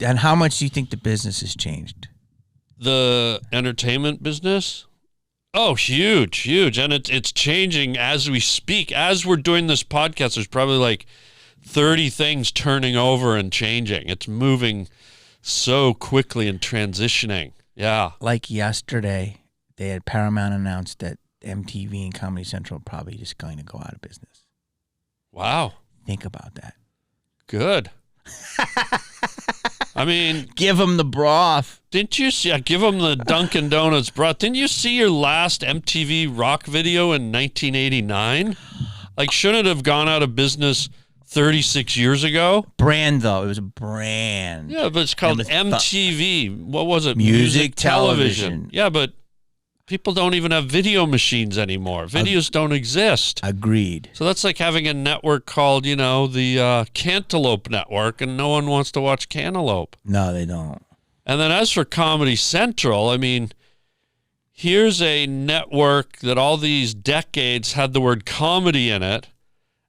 And how much do you think the business has changed? The entertainment business? Oh, huge. And it's changing as we speak. As we're doing this podcast, there's probably like 30 things turning over and changing. It's moving so quickly and transitioning. Yeah. Like yesterday, they had Paramount announced that MTV and Comedy Central are probably just going to go out of business. Wow. Think about that. Good. I mean, give them the broth. Didn't you see? Give them the Dunkin' Donuts broth. Didn't you see your last MTV Rock video in 1989? Like, shouldn't it have gone out of business 36 years ago? Brand, though. It was a brand. Yeah, but it's called MTV. What was it? Music television. Yeah, but people don't even have video machines anymore. Videos don't exist. Agreed. So that's like having a network called, the Cantaloupe Network, and no one wants to watch Cantaloupe. No, they don't. And then as for Comedy Central, I mean, here's a network that all these decades had the word comedy in it,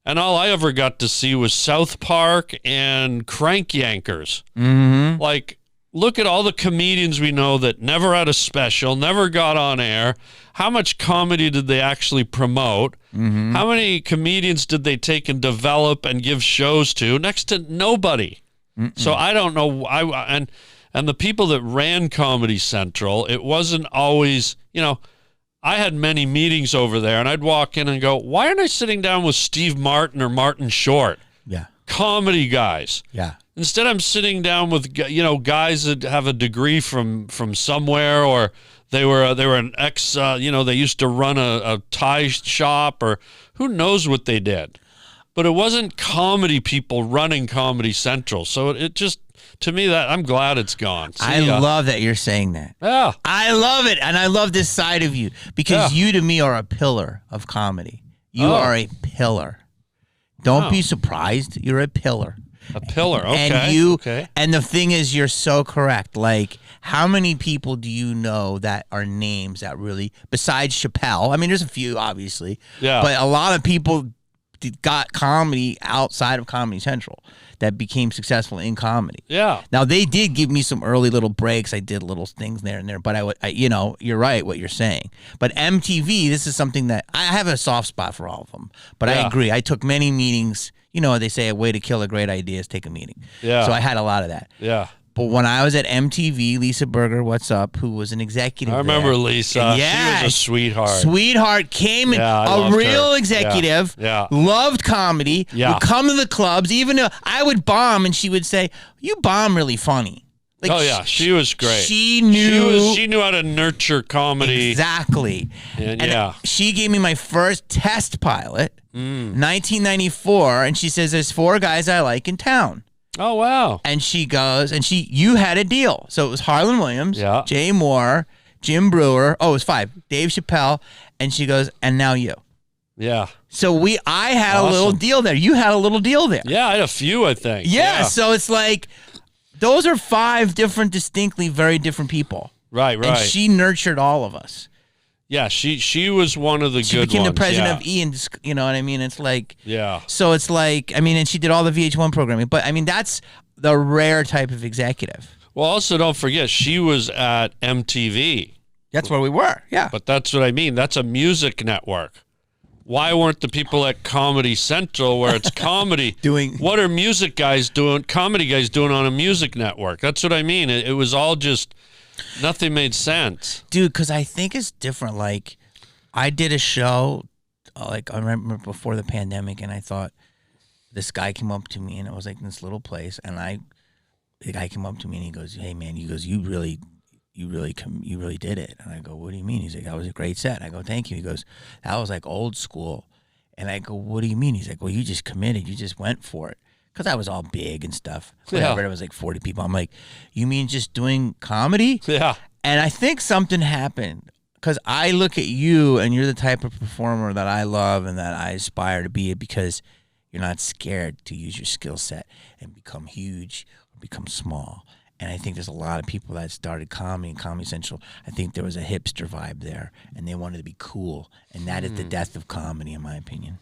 and all I ever got to see was South Park and Crank Yankers. Mm-hmm. Like, look at all the comedians we know that never had a special, never got on air. How much comedy did they actually promote? Mm-hmm. How many comedians did they take and develop and give shows to? Next to nobody. Mm-mm. So I don't know. And the people that ran Comedy Central, it wasn't always, I had many meetings over there, and I'd walk in and go, why aren't I sitting down with Steve Martin or Martin Short? Yeah. Comedy guys. Yeah. Instead, I'm sitting down with, guys that have a degree from somewhere, or they were an ex, they used to run a tie shop, or who knows what they did. But it wasn't comedy people running Comedy Central. So it just, to me, that I'm glad it's gone. I love that you're saying that. Yeah. I love it. And I love this side of you because you, to me, are a pillar of comedy. You are a pillar. Don't be surprised. You're a pillar. A pillar, okay. And the thing is, you're so correct. Like, how many people do you know that are names that really, besides Chappelle? I mean, there's a few, obviously. Yeah. But a lot of people got comedy outside of Comedy Central that became successful in comedy. Yeah. Now, they did give me some early little breaks. I did little things there and there. But you're right what you're saying. But MTV, this is something that I have a soft spot for all of them. But I agree. I took many meetings. They say a way to kill a great idea is take a meeting. Yeah. So I had a lot of that. Yeah. But when I was at MTV, Lisa Berger, what's up, who was an executive I remember there. Lisa. Yeah. She was a sweetheart. Sweetheart came in, a real executive, loved comedy, would come to the clubs, even though I would bomb, and she would say, you bomb really funny. Like, she was great. She knew how to nurture comedy. Exactly. And she gave me my first test pilot, 1994, and she says, there's 4 guys I like in town. Oh, wow. And she goes, you had a deal. So it was Harland Williams, Jay Moore, Jim Brewer. Oh, it was 5. Dave Chappelle. And she goes, and now you. Yeah. So I had a little deal there. You had a little deal there. Yeah, I had a few, I think. Yeah. So it's like, those are 5 different, distinctly very different people. Right. And she nurtured all of us. Yeah, she was one of the good ones. She became the president of E! And you know what I mean? It's like... Yeah. So it's like, and she did all the VH1 programming. But, that's the rare type of executive. Well, also, don't forget, she was at MTV. That's where we were, yeah. But that's what I mean. That's a music network. Why weren't the people at Comedy Central, where it's comedy, what are music guys doing, comedy guys doing on a music network? That's what I mean. It was all just... Nothing made sense. Dude, because I think it's different. Like, I did a show, I remember before the pandemic, and I thought this guy came up to me, and it was like in this little place, and the guy came up to me, and he goes, hey, man, you really did it. And I go, what do you mean? He's like, that was a great set. I go, thank you. He goes, that was like old school. And I go, what do you mean? He's like, well, you just committed. You just went for it. Because I was all big and stuff. Whatever. It was like 40 people. I'm like, you mean just doing comedy? Yeah. And I think something happened. Because I look at you, and you're the type of performer that I love and that I aspire to be, because you're not scared to use your skill set and become huge or become small. And I think there's a lot of people that started comedy and Comedy Central. I think there was a hipster vibe there, and they wanted to be cool. And that is the death of comedy, in my opinion.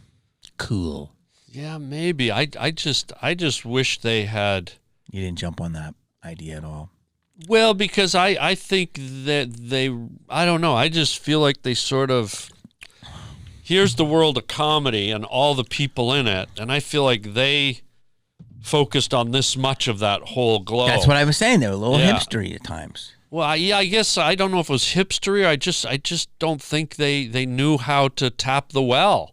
Cool. Yeah, maybe. I just wish they had. You didn't jump on that. idea at all. Well, because I think that I don't know. I just feel like they sort of, here's the world of comedy and all the people in it, and I feel like they focused on this much of that whole globe. That's what I was saying. They were a little hipstery at times. Well, I guess I don't know if it was hipstery. I just don't think they knew how to tap the well.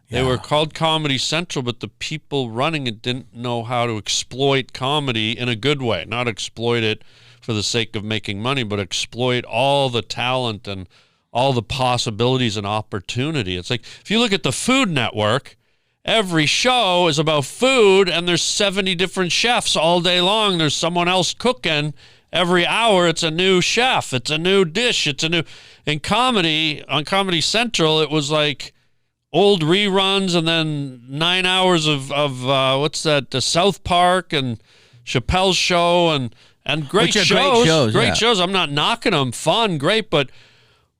They were called Comedy Central, but the people running it didn't know how to exploit comedy in a good way. Not exploit it for the sake of making money, but exploit all the talent and all the possibilities and opportunity. It's like, if you look at the Food Network, every show is about food, and there's 70 different chefs all day long. There's someone else cooking. Every hour, it's a new chef. It's a new dish. It's a new... In comedy, on Comedy Central, it was like old reruns and then 9 hours of what's that, South Park and Chappelle's Show and great shows. Great shows. I'm not knocking them. Fun, great, but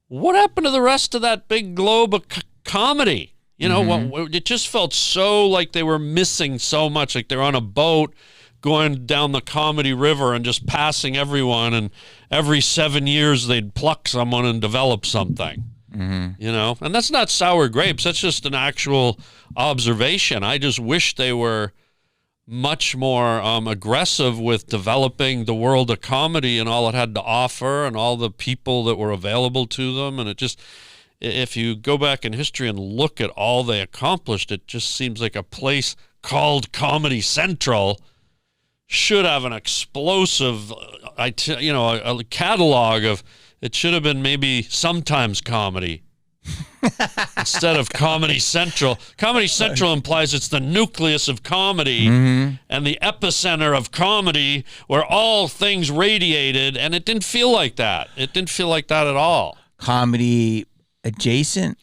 what happened to the rest of that big globe of comedy? You know, it just felt so like they were missing so much, like they're on a boat going down the comedy river and just passing everyone, and every 7 years they'd pluck someone and develop something. You know, and that's not sour grapes. That's just an actual observation. I just wish they were much more aggressive with developing the world of comedy and all it had to offer and all the people that were available to them. And it just, if you go back in history and look at all they accomplished, it just seems like a place called Comedy Central should have an explosive, a catalog of, it should have been maybe Sometimes Comedy instead of Comedy Central. Comedy Central implies it's the nucleus of comedy and the epicenter of comedy where all things radiated, and it didn't feel like that. It didn't feel like that at all. Comedy adjacent?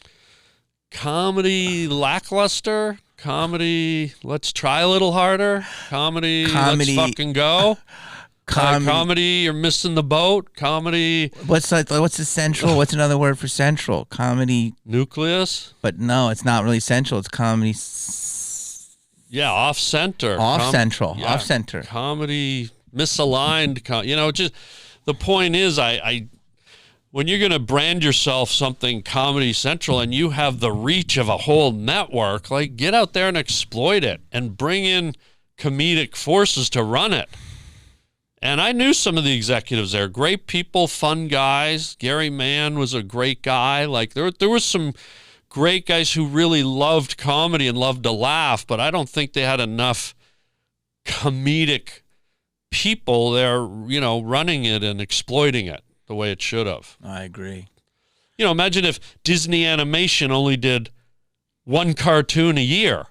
Comedy lackluster? Comedy, let's try a little harder? Comedy let's fucking go? Comedy, you're missing the boat. Comedy. What's the central? What's another word for central? Comedy nucleus. But no, it's not really central. It's comedy. Yeah, off center. Off central. Yeah. Off center. Comedy misaligned. Just the point is, I when you're going to brand yourself something Comedy Central and you have the reach of a whole network, like, get out there and exploit it and bring in comedic forces to run it. And I knew some of the executives there. Great people, fun guys. Gary Mann was a great guy. Like, there was some great guys who really loved comedy and loved to laugh, but I don't think they had enough comedic people there, running it and exploiting it the way it should have. I agree. Imagine if Disney Animation only did one cartoon a year.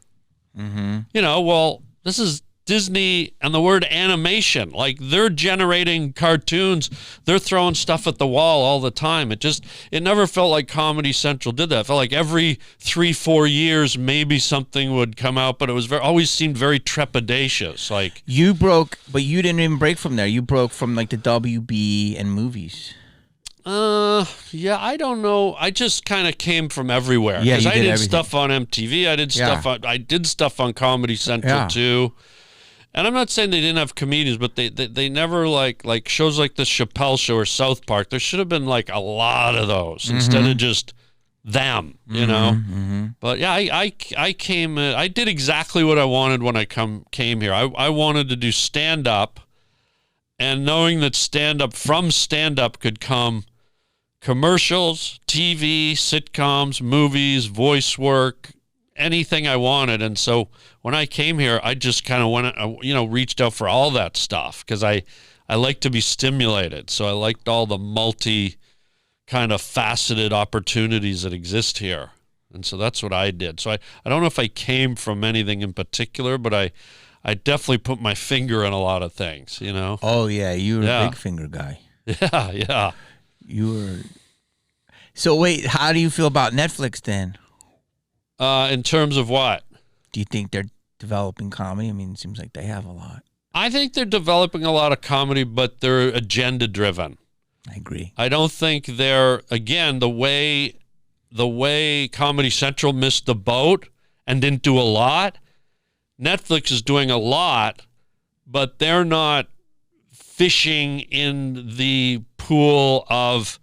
Well, this is Disney and the word animation. Like, they're generating cartoons. They're throwing stuff at the wall all the time. It never felt like Comedy Central did that. It felt like every 3-4 years, maybe something would come out, but it was always seemed very trepidatious. Like, you broke, but you didn't even break from there. You broke from like the WB and movies. Yeah, I don't know. I just kind of came from everywhere. Yeah, because I did everything. Stuff on MTV. I did stuff on Comedy Central too. And I'm not saying they didn't have comedians, but they never like shows like the Chappelle Show or South Park. There should have been like a lot of those instead of just them, But yeah, I came. I did exactly what I wanted when I came here. I wanted to do stand up, and knowing that from stand up could come commercials, TV, sitcoms, movies, voice work, anything I wanted. And so when I came here, I just kind of went, reached out for all that stuff because I like to be stimulated. So I liked all the multi kind of faceted opportunities that exist here. And so that's what I did. So I don't know if I came from anything in particular, but I definitely put my finger in a lot of things, Oh, yeah. You were a big finger guy. Yeah. You were. So wait, how do you feel about Netflix then? In terms of what? Do you think they're developing comedy? I mean, it seems like they have a lot. I think they're developing a lot of comedy, but they're agenda driven. I agree. I don't think they're, again, the way Comedy Central missed the boat and didn't do a lot. Netflix is doing a lot, but they're not fishing in the pool of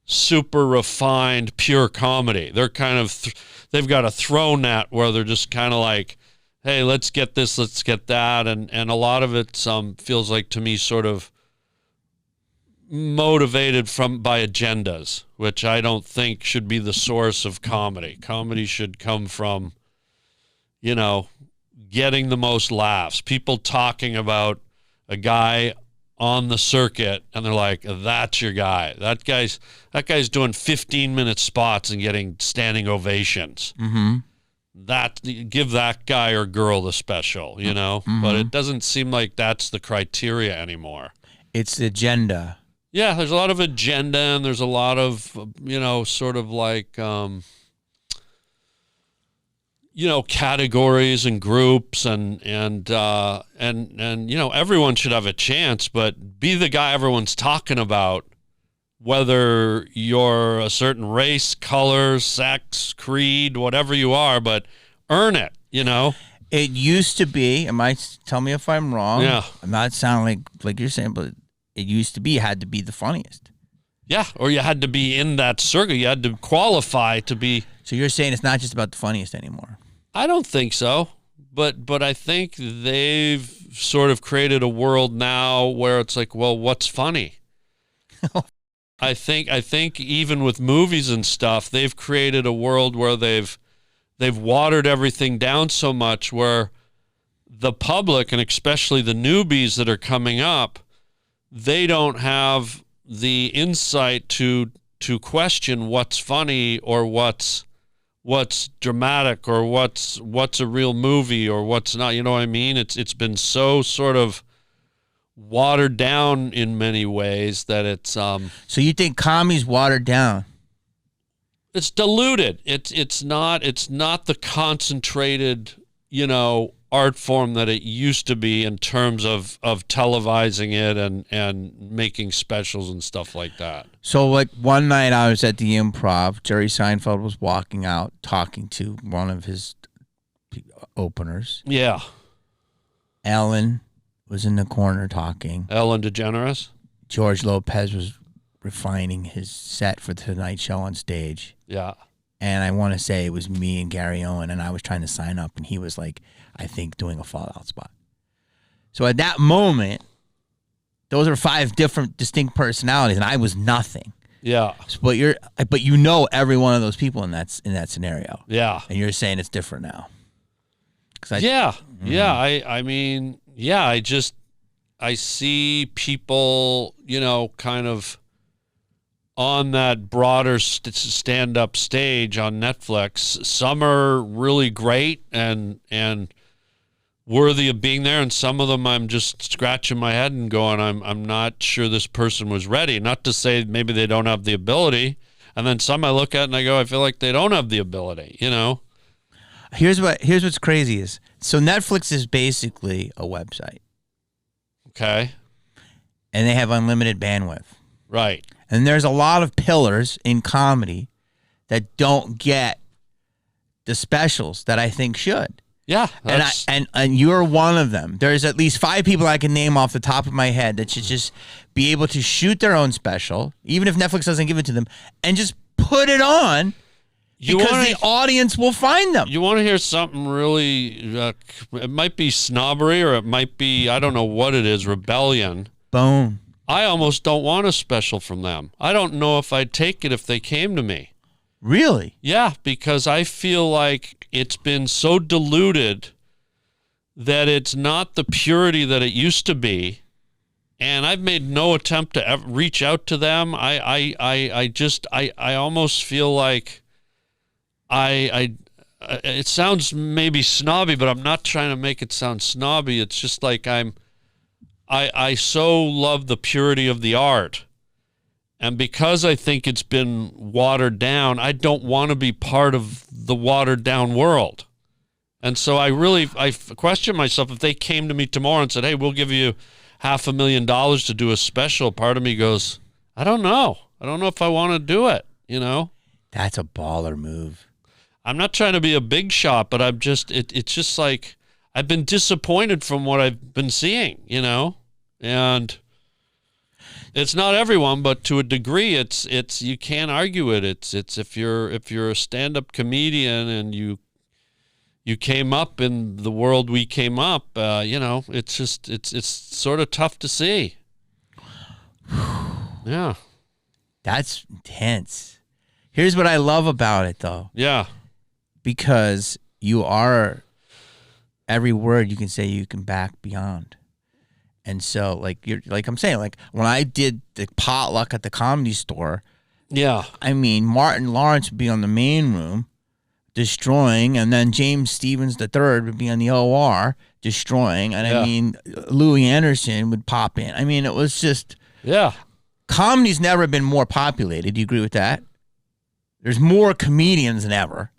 super refined pure comedy. They're kind of they've got a throw net where they're just kind of like, hey, let's get this, let's get that, and a lot of it feels like to me sort of motivated by agendas, which I don't think should be the source of comedy. Comedy should come from, you know, getting the most laughs. People talking about a guy on the circuit, and they're like, that's your guy. That guy's doing 15-minute spots and getting standing ovations. Mm-hmm. Give that guy or girl the special, you know? Mm-hmm. But it doesn't seem like that's the criteria anymore. It's the agenda. Yeah, there's a lot of agenda, and there's a lot of, you know, sort of like, you know, categories and groups and you know, everyone should have a chance, but be the guy everyone's talking about, whether you're a certain race, color, sex, creed, whatever you are, but earn it, you know? It used to be, tell me if I'm wrong. Yeah. I'm not sounding like you're saying, but it used to be you had to be the funniest. Yeah, or you had to be in that circle. You had to qualify to be. So you're saying it's not just about the funniest anymore? I don't think so, but I think they've sort of created a world now where it's like, well, what's funny? I think even with movies and stuff, they've created a world where they've watered everything down so much where the public, and especially the newbies that are coming up, they don't have the insight to question what's funny or what's dramatic or what's a real movie or what's not. You know what I mean? It's been so sort of watered down in many ways that it's So you think comedy's watered down? It's diluted. It's not the concentrated, you know, art form that it used to be in terms of televising it and making specials and stuff like that. So like one night I was at the Improv, Jerry Seinfeld was walking out talking to one of his openers. Yeah. Ellen was in the corner talking. Ellen DeGeneres? George Lopez was refining his set for the Tonight Show on stage. Yeah. And I want to say it was me and Gary Owen, and I was trying to sign up, and he was like, I think, doing a Fallout spot. So at that moment, those are 5 different distinct personalities, and I was nothing. Yeah. But you know every one of those people in that scenario. Yeah. And you're saying it's different now. I mean, I see people, you know, kind of on that broader stand-up stage on Netflix. Some are really great and worthy of being there, and some of them I'm just scratching my head and going, I'm not sure this person was ready. Not to say maybe they don't have the ability, and then some I look at and I go, I feel like they don't have the ability, you know? Here's what's crazy is, so Netflix is basically a website. Okay. And they have unlimited bandwidth. Right. And there's a lot of pillars in comedy that don't get the specials that I think should. Yeah. And you're one of them. There's at least 5 people I can name off the top of my head that should just be able to shoot their own special, even if Netflix doesn't give it to them, and just put it on because the audience will find them. You want to hear something really, it might be snobbery or it might be, I don't know what it is, rebellion. Boom. I almost don't want a special from them. I don't know if I'd take it if they came to me. Really? Yeah, because I feel like it's been so diluted that it's not the purity that it used to be. And I've made no attempt to ever reach out to them. I almost feel like it sounds maybe snobby, but I'm not trying to make it sound snobby. It's just like I so love the purity of the art. And because I think it's been watered down, I don't want to be part of the watered down world. And so I question myself, if they came to me tomorrow and said, hey, we'll give you $500,000 to do a special, part of me goes, I don't know. I don't know if I want to do it, you know? That's a baller move. I'm not trying to be a big shot, but it's just like I've been disappointed from what I've been seeing, you know? And It's not everyone, but to a degree, it's you can't argue it. It's if you're a stand-up comedian and you came up in the world we came up, it's just it's sort of tough to see. Yeah, that's intense. Here's what I love about it, though. Yeah, because you are every word you can say you can back beyond. And so, like I'm saying, like when I did the potluck at the Comedy Store, yeah, I mean, Martin Lawrence would be on the main room destroying, and then James Stevens III would be on the OR destroying, and I mean, Louis Anderson would pop in. I mean, it was just comedy's never been more populated. Do you agree with that? There's more comedians than ever.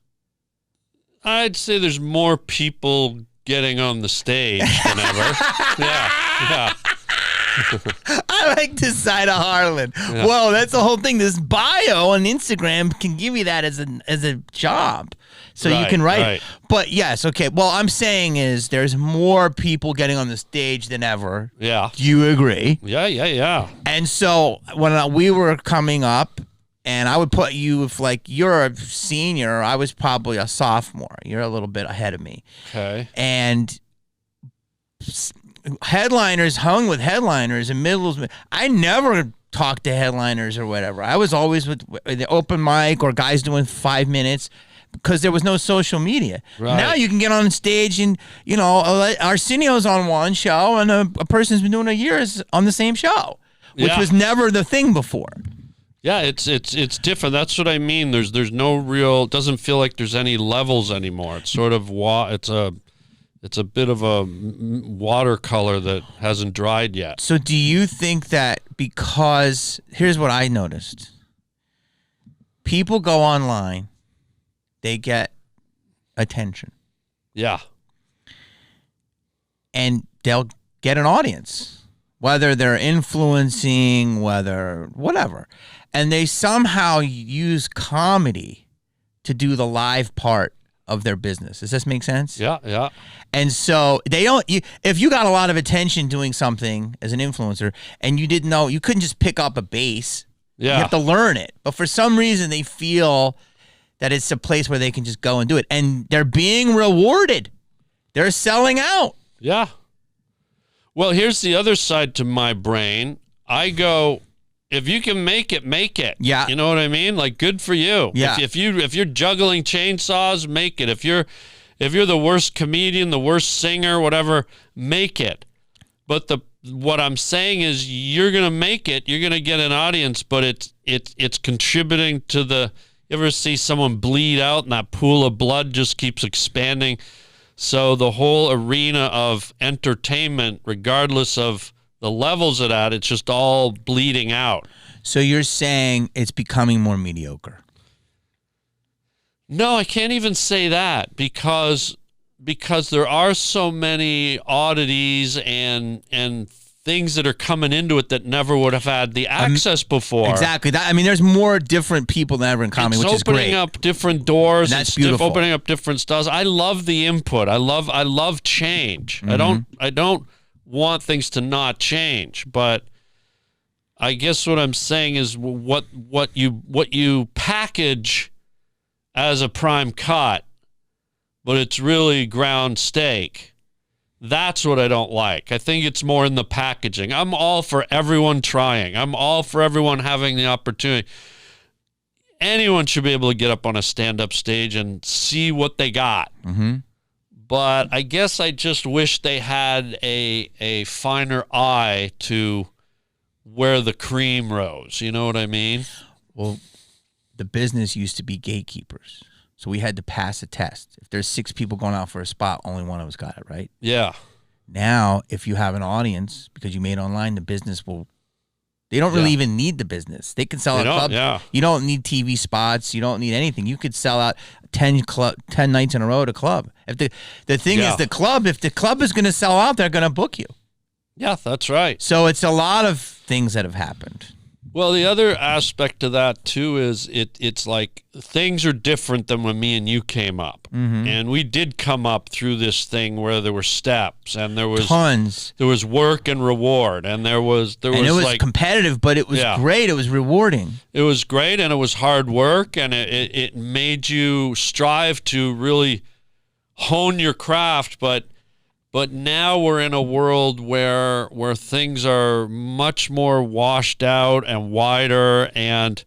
I'd say there's more people getting on the stage than ever. Yeah. I like this side of Harland. Yeah. Whoa, that's the whole thing. This bio on Instagram can give you that as a job. So you can write it. But yes, okay. Well, I'm saying is there's more people getting on the stage than ever. Yeah. Do you agree? Yeah. And so when we were coming up, and I would put you, if like you're a senior, I was probably a sophomore. You're a little bit ahead of me. Okay. And headliners hung with headliners and middles. I never talked to headliners or whatever. I was always with the open mic or guys doing 5 minutes because there was no social media. Right. Now you can get on stage and, Arsenio's on one show and a person's been doing a year is on the same show, which was never the thing before. Yeah, it's different. That's what I mean. There's no real. It doesn't feel like there's any levels anymore. It's sort of it's a bit of a watercolor that hasn't dried yet. So do you think that because here's what I noticed: people go online, they get attention. Yeah, and they'll get an audience, whether they're influencing, whether whatever. And they somehow use comedy to do the live part of their business. Does this make sense? Yeah. And so they don't. If you got a lot of attention doing something as an influencer, and you didn't know, you couldn't just pick up a bass. Yeah. You have to learn it. But for some reason, they feel that it's a place where they can just go and do it, and they're being rewarded. They're selling out. Yeah. Well, here's the other side to my brain. I go, if you can make it, make it. Yeah. You know what I mean? Like, good for you. Yeah. If you're juggling chainsaws, make it. If you're the worst comedian, the worst singer, whatever, make it. But what I'm saying is you're going to make it. You're going to get an audience, but it's contributing to the. You ever see someone bleed out and that pool of blood just keeps expanding? So the whole arena of entertainment, regardless of the levels it at, it's just all bleeding out. So you're saying it's becoming more mediocre? No, I can't even say that because there are so many oddities and things that are coming into it that never would have had the access before. Exactly. There's more different people than ever in comedy, which is great. It's opening up different doors. And that's beautiful. Opening up different styles. I love the input. I love change. Mm-hmm. I don't want things to not change, but I guess what I'm saying is what you package as a prime cut, but it's really ground steak. That's what I don't like. I think it's more in the packaging. I'm all for everyone trying. I'm all for everyone having the opportunity. Anyone should be able to get up on a stand-up stage and see what they got. Mm-hmm. But I guess I just wish they had a finer eye to where the cream rose. You know what I mean? Well, the business used to be gatekeepers. So we had to pass a test. If there's 6 people going out for a spot, only one of us got it, right? Yeah. Now, if you have an audience, because you made online, the business will... They don't really even need the business. They can sell out clubs. Yeah. You don't need TV spots. You don't need anything. You could sell out 10 nights in a row at a club. If the thing is the club, if the club is going to sell out, they're going to book you. Yeah, that's right. So it's a lot of things that have happened. Well, the other aspect to that too is it's like things are different than when me and you came up, and we did come up through this thing where there were steps and there was tons. There was work and reward, and it was like competitive, but it was great. It was rewarding. It was great, and it was hard work, and it made you strive to really hone your craft, but now we're in a world where things are much more washed out and wider, and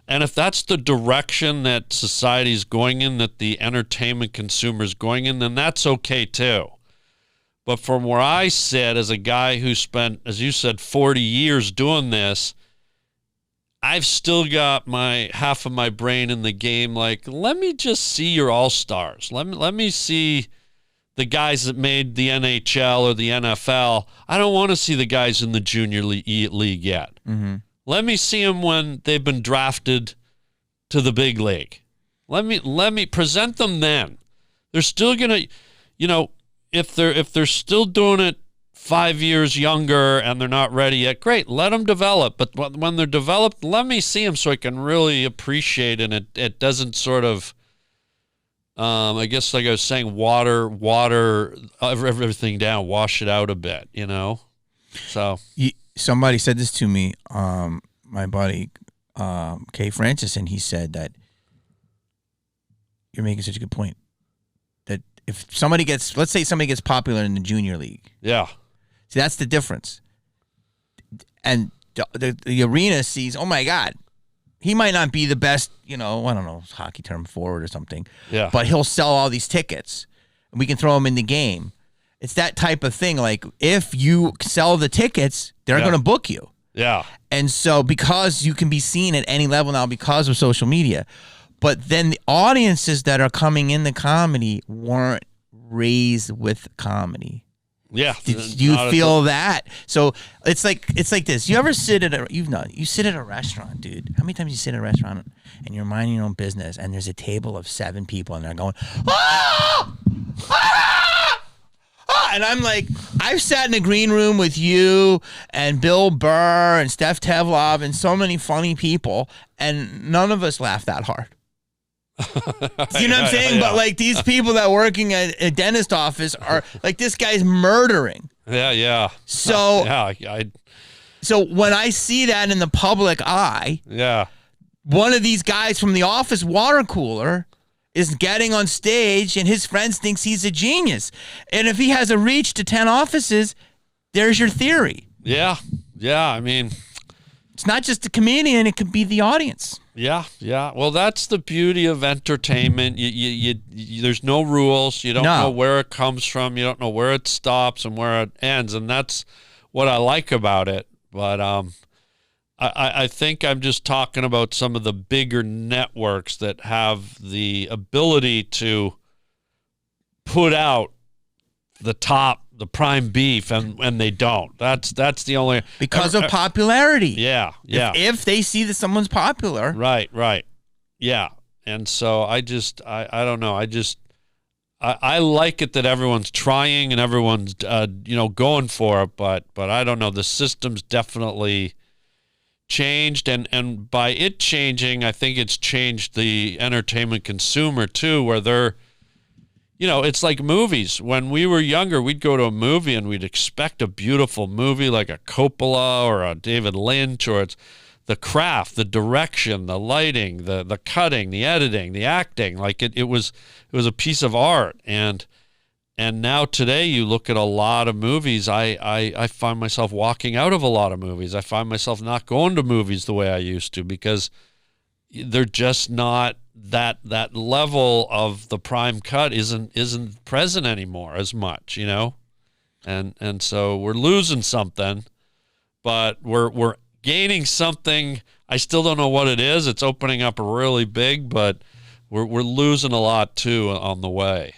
if that's the direction that society is going in, that the entertainment consumer is going in, then that's okay too. But from where I sit as a guy who spent, as you said, 40 years doing this, I've still got my half of my brain in the game. Like, let me just see your all-stars. Let me see the guys that made the NHL or the NFL. I don't want to see the guys in the junior league yet. Let me see them when they've been drafted to the big league. Let me present them then. They're still gonna, if they're still doing it 5 years younger and they're not ready yet, great, let them develop. But when they're developed, let me see them so I can really appreciate it, and it doesn't sort of, I guess, like I was saying, water everything down, wash it out a bit, So somebody said this to me, my buddy Kay Francis, and he said that you're making such a good point. That if let's say somebody gets popular in the junior league, see, that's the difference. And the arena sees, oh my God, he might not be the best, I don't know, hockey term, forward or something. Yeah. But he'll sell all these tickets, and we can throw him in the game. It's that type of thing. Like, if you sell the tickets, they're going to book you. Yeah. And so, because you can be seen at any level now because of social media, but then the audiences that are coming in the comedy weren't raised with comedy. Yeah. Do you feel that? So it's like this. You ever sit at you sit at a restaurant, dude. How many times you sit at a restaurant and you're minding your own business and there's a table of 7 people and they're going, ah! Ah! Ah! And I'm like, I've sat in a green room with you and Bill Burr and Steph Tevlov and so many funny people, and none of us laugh that hard. You know what I'm saying? But like, these people that are working at a dentist office are like, this guy's murdering. Yeah. So yeah, so when I see that in the public eye, one of these guys from the office water cooler is getting on stage and his friends thinks he's a genius. And if he has a reach to 10 offices, there's your theory. Yeah. I mean, it's not just the comedian, it could be the audience. Yeah. Well, that's the beauty of entertainment. You there's no rules. You don't know where it comes from. You don't know where it stops and where it ends, and that's what I like about it. But I think I'm just talking about some of the bigger networks that have the ability to put out the prime beef, and they don't. That's the only, because of popularity. Yeah. If they see that someone's popular, right. Yeah, and so I don't know. I like it that everyone's trying and everyone's going for it, but I don't know. The system's definitely changed, and by it changing, I think it's changed the entertainment consumer too, where they're, it's like movies. When we were younger, we'd go to a movie and we'd expect a beautiful movie like a Coppola or a David Lynch, or it's the craft, the direction, the lighting, the cutting, the editing, the acting. Like it was a piece of art. And now today you look at a lot of movies. I find myself walking out of a lot of movies. I find myself not going to movies the way I used to, because they're just not, that level of the prime cut isn't present anymore as much, and so we're losing something, but we're gaining something. I still don't know what it is. It's opening up really big, but we're losing a lot too on the way.